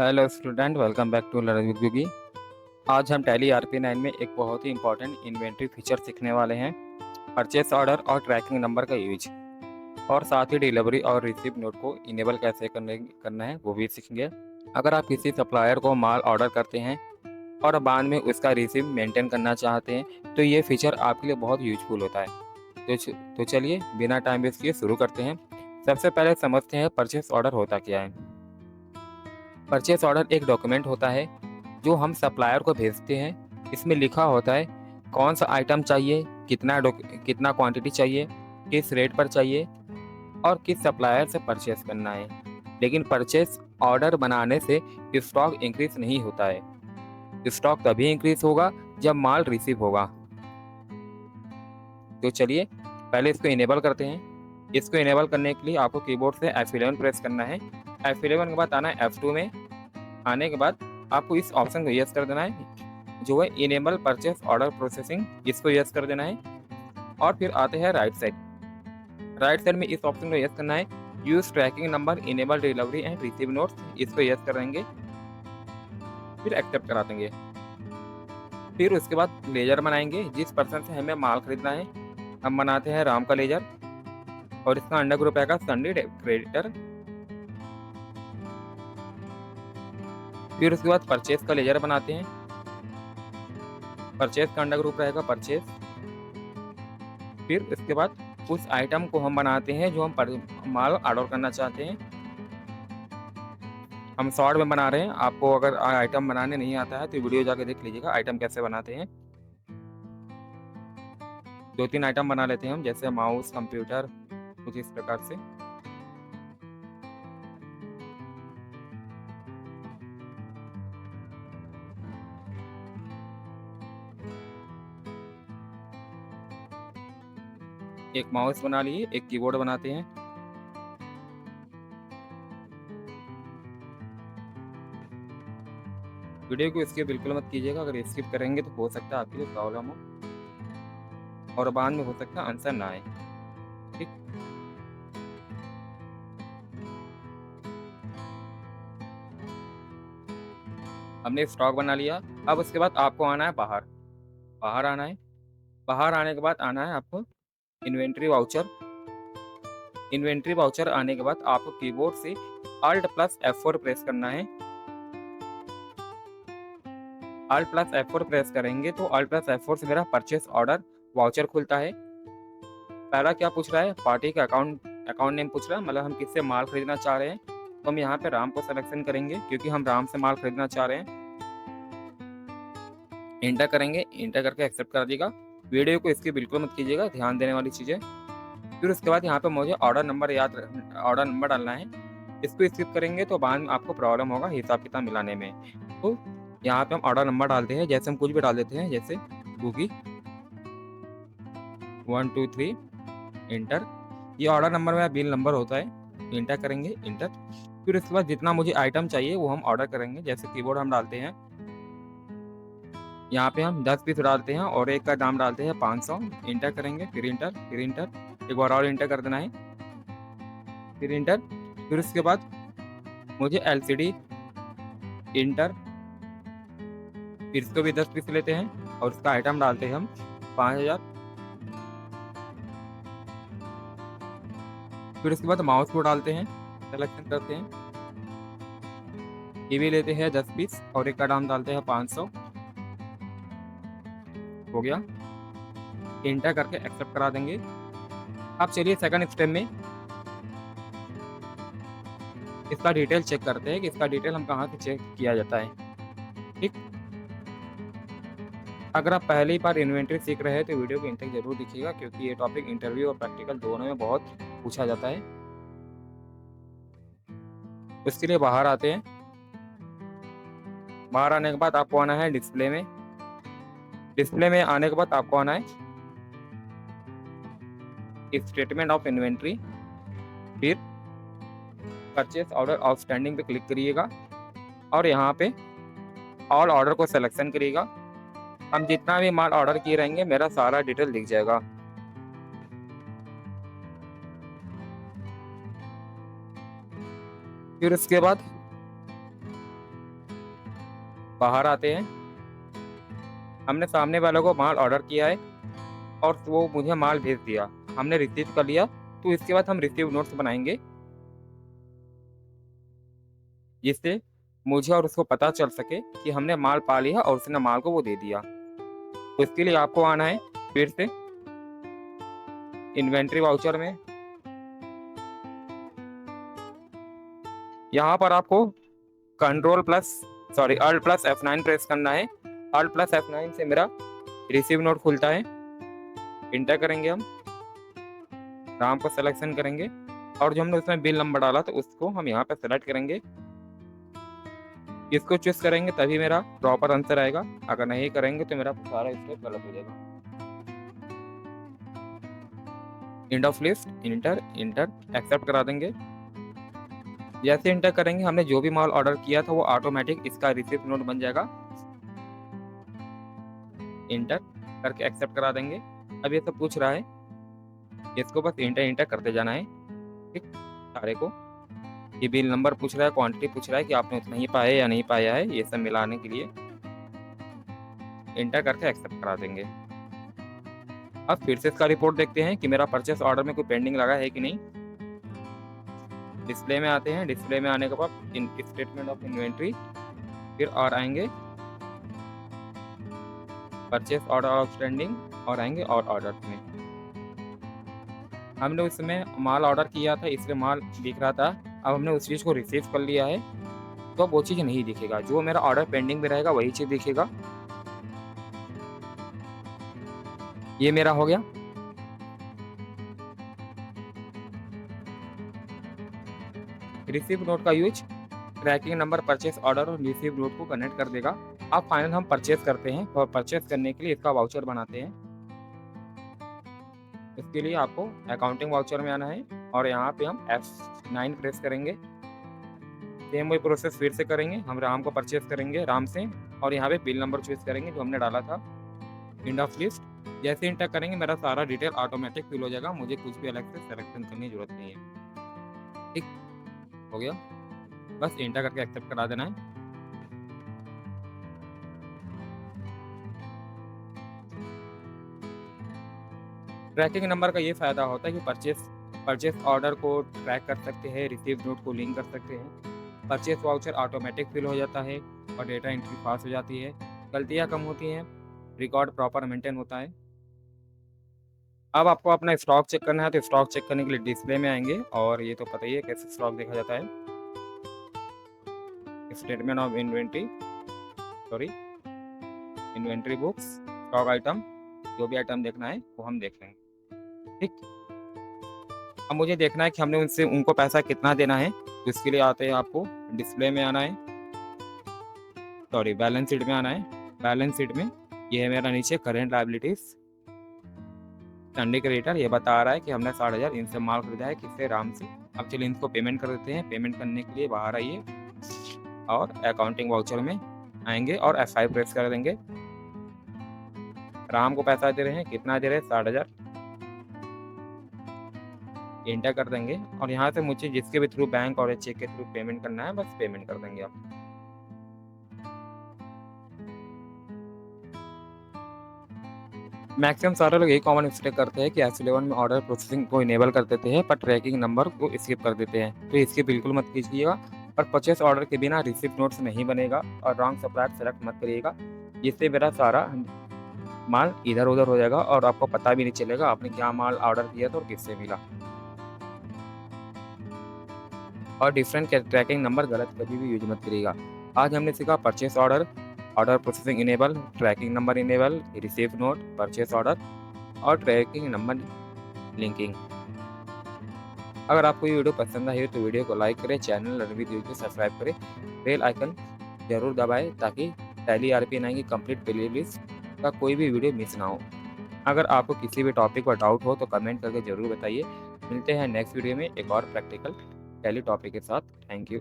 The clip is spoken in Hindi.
Hello student, welcome back to learning with Googi. आज हम टैली RP9 में एक बहुत ही इंपॉर्टेंट इन्वेंट्री फीचर सीखने वाले हैं। परचेस ऑर्डर और ट्रैकिंग नंबर का यूज और साथ ही डिलीवरी और रिसीव नोट को इनेबल कैसे करना है वो भी सीखेंगे। अगर आप किसी सप्लायर को माल ऑर्डर करते हैं और बाद में उसका रिसीव मेंटेन करना चाहते हैं तो ये फीचर आपके लिए बहुत यूजफुल होता है। तो चलिए बिना टाइम वेस्ट किए शुरू करते हैं। सबसे पहले समझते हैं परचेस ऑर्डर होता क्या है। परचेस ऑर्डर एक डॉक्यूमेंट होता है जो हम सप्लायर को भेजते हैं। इसमें लिखा होता है कौन सा आइटम चाहिए, कितना क्वांटिटी चाहिए, किस रेट पर चाहिए और किस सप्लायर से परचेस करना है। लेकिन परचेस ऑर्डर बनाने से स्टॉक इंक्रीज नहीं होता है। स्टॉक तभी इंक्रीज होगा जब माल रिसीव होगा। तो चलिए पहले इसको इनेबल करते हैं। इसको इनेबल करने के लिए आपको कीबोर्ड से F11 प्रेस करना है। F11 के बाद आना है F2 में। आने के बाद आपको इस ऑप्शन को यस कर देना है जो है इनेबल परचेस ऑर्डर प्रोसेसिंग, इसको यस कर देना है। और फिर आते हैं राइट साइड में इस ऑप्शन को यस करना है use tracking number enable delivery and receive notes, इसको यस कर देंगे। फिर एक्सेप्ट करा देंगे। फिर उसके बाद लेजर बनाएंगे जिस पर्सन से हमें माल खरीदना है। हम बनाते हैं राम का लेजर और इसका अंडर ग्रुप आएगा संडे क्रेडिटर। फिर उसके बाद परचेस का लेजर बनाते हैं। परचेस का अंडर ग्रुप रहेगा परचेस। फिर उसके बाद उस आइटम को हम बनाते हैं जो हम माल ऑर्डर करना चाहते हैं। हम शॉर्ट में बना रहे हैं। आपको अगर आइटम बनाने नहीं आता है तो वीडियो जाके देख लीजिएगा आइटम कैसे बनाते हैं। 2-3 आइटम बना लेते हैं हम, जैसे माउस, कंप्यूटर, कुछ इस प्रकार से। एक माउस बना लिए, एक कीबोर्ड बनाते हैं। वीडियो को स्किप बिल्कुल मत कीजिएगा, अगर स्किप करेंगे तो हो सकता है आपके लिए प्रॉब्लम हो और बाद में हो सकता है आंसर ना आए। ठीक, हमने स्टॉक बना लिया। अब उसके बाद आपको आना है बाहर आना है। बाहर आने के बाद आना है आपको इन्वेंट्री वाउचर। इन्वेंट्री वाउचर आने के बाद आपको कीबोर्ड से Alt+F4 प्रेस करना है। Alt+F4 प्रेस करेंगे तो Alt+F4 से मेरा परचेस ऑर्डर वाउचर खुलता है। पहला क्या पूछ रहा है, पार्टी का अकाउंट नेम पूछ रहा है, मतलब हम किससे माल खरीदना चाह रहे हैं। तो हम यहाँ पे राम को सिलेक्शन करेंगे क्योंकि हम राम से माल खरीदना चाह रहे हैं। इंटर करेंगे, इंटर करके एक्सेप्ट कर दीजिएगा। वीडियो को इसकी बिल्कुल मत कीजिएगा, ध्यान देने वाली चीज़ें। फिर उसके बाद यहाँ पे मुझे ऑर्डर नंबर डालना है। इसको स्किप करेंगे तो बाद में आपको प्रॉब्लम होगा हिसाब किताब मिलाने में। तो यहाँ पे हम ऑर्डर नंबर डालते हैं, जैसे हम कुछ भी डाल देते हैं, जैसे गुगी 1 2 3 इंटर। ये ऑर्डर नंबर मेरा बिल नंबर होता है। इंटर करेंगे, इंटर। फिर उसके बाद जितना मुझे आइटम चाहिए वो हम ऑर्डर करेंगे। जैसे कीबोर्ड हम डालते हैं, यहाँ पे हम 10 पीस डालते हैं और एक का दाम डालते हैं 500। इंटर करेंगे, फिर इंटर, फिर इंटर, एक बार और इंटर कर देना है, फिर इंटर। फिर उसके बाद मुझे LCD, इंटर। फिर इसको भी 10 पीस लेते हैं और इसका आइटम डालते हैं हम 5000। फिर उसके बाद माउस को डालते हैं, सेलेक्शन करते हैं, ये भी लेते हैं 10 पीस और एक का दाम डालते हैं 500। हो गया, इंटर करके एक्सेप्ट करा देंगे। अब चलिए सेकंड स्टेप में इसका डिटेल चेक करते हैं कि इसका डिटेल हम कहाँ से चेक किया जाता है। ठीक, अगर आप पहली बार इन्वेंट्री सीख रहे हैं तो वीडियो को इंट तक जरूर देखिएगा क्योंकि ये टॉपिक इंटरव्यू और प्रैक्टिकल दोनों में बहुत पूछा जाता है। उसके लिए बाहर आते हैं। बाहर आने के बाद आपको आना है डिस्प्ले में। डिस्प्ले में आने के बाद आपको आना है स्टेटमेंट ऑफ इन्वेंट्री। फिर परचेस ऑर्डर आउटस्टैंडिंग पे क्लिक करिएगा और यहाँ पे ऑल ऑर्डर को सिलेक्शन करिएगा। हम जितना भी माल ऑर्डर किए रहेंगे मेरा सारा डिटेल दिख जाएगा। फिर उसके बाद बाहर आते हैं। हमने सामने वालों को माल ऑर्डर किया है और वो मुझे माल भेज दिया, हमने रिसीव कर लिया। तो इसके बाद हम रिसीव नोट्स बनाएंगे, जिससे मुझे और उसको पता चल सके कि हमने माल पा लिया और उसने माल को वो दे दिया। तो इसके लिए आपको आना है फिर से इन्वेंट्री वाउचर में। यहाँ पर आपको Alt प्लस F9 प्रेस करना है। Alt प्लस F9 से मेरा रिसीव नोट खुलता है। इंटर करेंगे, हम राम को सिलेक्शन करेंगे और जो हमने उसमें बिल नंबर डाला तो उसको हम यहाँ पे सेलेक्ट करेंगे। इसको चूज करेंगे तभी मेरा प्रॉपर आंसर आएगा, अगर नहीं करेंगे तो मेरा सारा स्टेप गलत हो जाएगा। End of list, enter accept करा देंगे। जैसे इंटर करेंगे हमने जो भी माल ऑर्डर किया था वो ऑटोमेटिक इसका रिसीप्ट नोट बन जाएगा। इंटर करके एक्सेप्ट करा देंगे। अब ये सब पूछ रहा है, इसको बस इंटर करते जाना है, ठीक सारे को। ये बिल नंबर पूछ रहा है, क्वांटिटी पूछ रहा है कि आपने उतना ही पाया या नहीं पाया है, ये सब मिलाने के लिए इंटर करके एक्सेप्ट करा देंगे। अब फिर से इसका रिपोर्ट देखते हैं कि मेरा परचेस ऑर्डर में कोई पेंडिंग लगा है कि नहीं। डिस्प्ले में आते हैं, डिस्प्ले में आने के बाद स्टेटमेंट ऑफ इन्वेंट्री, फिर और आएंगे परचेस ऑर्डर आउटस्टैंडिंग और आएंगे और ऑर्डर में। हमने उसमें माल ऑर्डर किया था इसलिए माल दिख रहा था, अब हमने उस चीज़ को रिसीव कर लिया है तो वो चीज़ नहीं दिखेगा, जो मेरा ऑर्डर पेंडिंग में रहेगा वही चीज़ दिखेगा। ये मेरा हो गया। रिसीव नोट का use tracking number, purchase order और रिसीव नोट को कनेक्ट कर देगा। अब फाइनल हम परचेस करते हैं और परचेस करने के लिए इसका वाउचर बनाते हैं। इसके लिए आपको अकाउंटिंग वाउचर में आना है और यहाँ पे हम F9 प्रेस करेंगे। सेम वही प्रोसेस फिर से करेंगे, हम राम को परचेस करेंगे राम से और यहाँ पे बिल नंबर चूज करेंगे जो हमने डाला था। एंड ऑफ लिस्ट, जैसे इंटर करेंगे मेरा सारा डिटेल ऑटोमेटिक फिल हो जाएगा, मुझे कुछ भी अलग से सिलेक्शन करने की जरूरत नहीं है। ठीक हो गया, बस इंटर करके एक्सेप्ट करा देना है। ट्रैकिंग नंबर का ये फायदा होता है कि परचेस ऑर्डर को ट्रैक कर सकते हैं, रिसीव नोट को लिंक कर सकते हैं, परचेस वाउचर ऑटोमेटिक फिल हो जाता है और डेटा एंट्री फास्ट हो जाती है, गलतियाँ कम होती हैं, रिकॉर्ड प्रॉपर मेंटेन होता है। अब आपको अपना स्टॉक चेक करना है तो स्टॉक चेक करने के लिए डिस्प्ले में आएंगे और ये तो पता ही है कैसे स्टॉक देखा जाता है। Statement of inventory books, stock item, जो भी आइटम देखना है वो हम देख लेंगे। ठीक, अब मुझे देखना है कि हमने उनको पैसा कितना देना है, तो इसके लिए आते हैं आपको डिस्प्ले में आना है, बैलेंस शीट में आना है। बैलेंस शीट में ये है मेरा नीचे करेंट लायबिलिटीज, संडे क्रेडिटर, ये बता रहा है कि हमने 60,000 इनसे माल खरीदा है, किससे, राम से। अब चलिए इनको पेमेंट कर देते हैं। पेमेंट करने के लिए बाहर आइए और अकाउंटिंग वाउचर में आएंगे और F5 प्रेस कर देंगे। राम को पैसा दे रहे हैं, कितना दे रहे हैं, 60,000, एंटर कर देंगे और यहाँ से मुझे जिसके भी थ्रू बैंक और चेक के थ्रू पेमेंट करना है बस पेमेंट कर देंगे आप। मैक्सिमम सारे लोग यही कॉमन मिस्टेक करते हैं कि S11 में ऑर्डर प्रोसेसिंग को इनेबल कर देते हैं पर ट्रैकिंग नंबर को स्किप कर देते हैं, तो इसकी बिल्कुल मत कीजिएगा। और परचेस ऑर्डर के बिना रिसिप्ट नोट्स नहीं बनेगा और रॉन्ग सप्लायर सेलेक्ट मत करिएगा, जिससे मेरा सारा माल इधर उधर हो जाएगा और आपको पता भी नहीं चलेगा आपने क्या माल ऑर्डर किया था और किससे मिला। और डिफरेंट ट्रैकिंग नंबर गलत कभी भी यूज मत करिएगा। आज हमने सीखा purchase order, order processing enable, tracking number enable, receive note, purchase order और ट्रैकिंग नंबर लिंकिंग। अगर आपको ये वीडियो पसंद आई तो वीडियो को लाइक करें, चैनल रणवीर यूट्यूब को सब्सक्राइब करें, बेल आइकन जरूर दबाएं ताकि टैली RP9 की कंप्लीट प्लेलिस्ट का कोई भी वीडियो मिस ना हो। अगर आपको किसी भी टॉपिक पर डाउट हो तो कमेंट करके ज़रूर बताइए। मिलते हैं नेक्स्ट वीडियो में एक और प्रैक्टिकल टैली टॉपिक के साथ। Thank you.